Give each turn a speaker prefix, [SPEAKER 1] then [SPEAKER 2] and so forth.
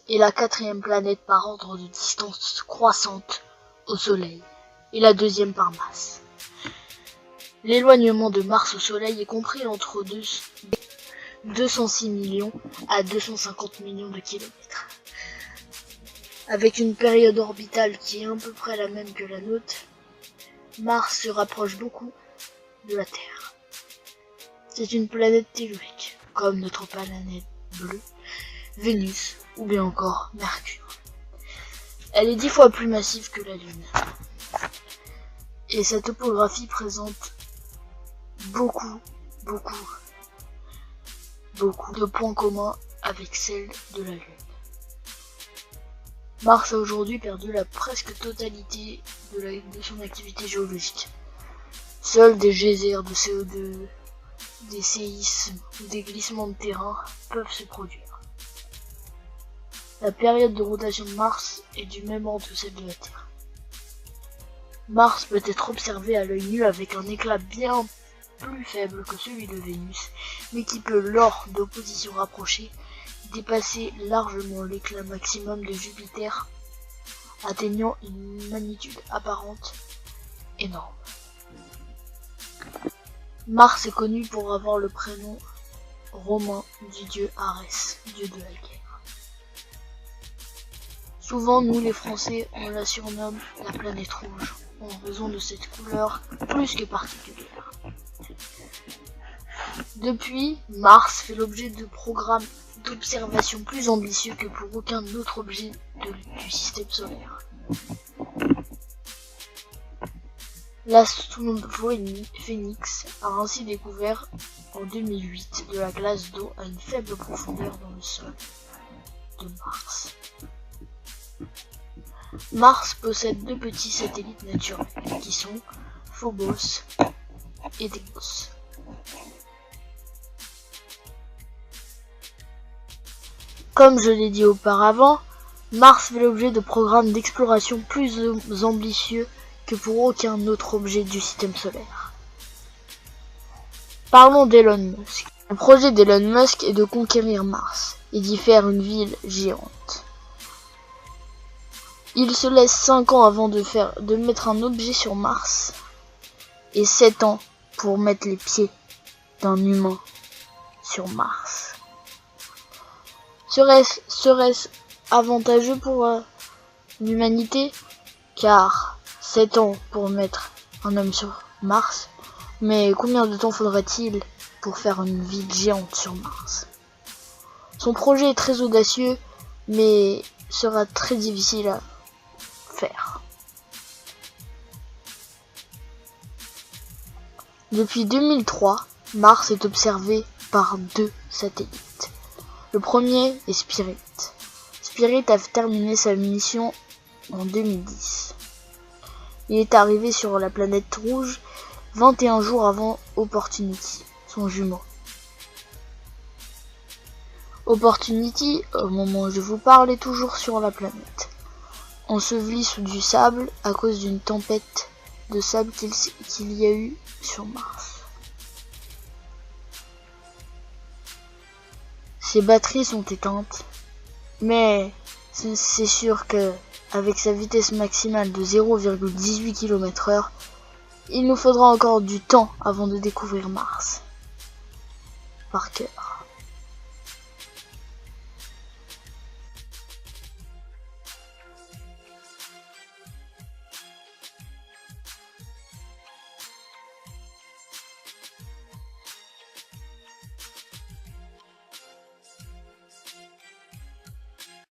[SPEAKER 1] est la 4e planète par ordre de distance croissante au Soleil et la 2e par masse. L'éloignement de Mars au Soleil est compris entre 206 millions à 250 millions de kilomètres. Avec une période orbitale qui est à peu près la même que la nôtre, Mars se rapproche beaucoup de la Terre. C'est une planète tellurique, comme notre planète bleue, Vénus ou bien encore Mercure. Elle est 10 fois plus massive que la Lune. Et sa topographie présente beaucoup de points communs avec celle de la Lune. Mars a aujourd'hui perdu la presque totalité de son activité géologique. Seuls des geysers de CO2, des séismes ou des glissements de terrain peuvent se produire. La période de rotation de Mars est du même ordre que celle de la Terre. Mars peut être observé à l'œil nu avec un éclat bien plus faible que celui de Vénus, mais qui peut, lors d'oppositions rapprochées, dépasser largement l'éclat maximum de Jupiter, atteignant une magnitude apparente énorme. Mars est connu pour avoir le prénom romain du dieu Arès, dieu de la guerre. Souvent, nous les Français, on la surnomme la planète rouge, en raison de cette couleur plus que particulière. Depuis, Mars fait l'objet de programmes d'observation plus ambitieux que pour aucun autre objet du système solaire. L'astronome Phoenix a ainsi découvert en 2008 de la glace d'eau à une faible profondeur dans le sol de Mars. Mars possède 2 petits satellites naturels qui sont Phobos et Deimos. Comme je l'ai dit auparavant, Mars fait l'objet de programmes d'exploration plus ambitieux que pour aucun autre objet du système solaire. Parlons d'Elon Musk. Le projet d'Elon Musk est de conquérir Mars et d'y faire une ville géante. Il se laisse 5 ans avant de mettre un objet sur Mars et 7 ans pour mettre les pieds d'un humain sur Mars. Serait-ce avantageux pour l'humanité? Car 7 ans pour mettre un homme sur Mars, mais combien de temps faudrait-il pour faire une ville géante sur Mars? Son projet est très audacieux, mais sera très difficile à faire. Depuis 2003, Mars est observé par 2 satellites. Le premier est Spirit. Spirit a terminé sa mission en 2010. Il est arrivé sur la planète rouge 21 jours avant Opportunity, son jumeau. Opportunity, au moment où je vous parle, est toujours sur la planète, enseveli sous du sable à cause d'une tempête de sable qu'il y a eu sur Mars. Ses batteries sont éteintes, mais c'est sûr que avec sa vitesse maximale de 0,18 km/h, il nous faudra encore du temps avant de découvrir Mars par cœur.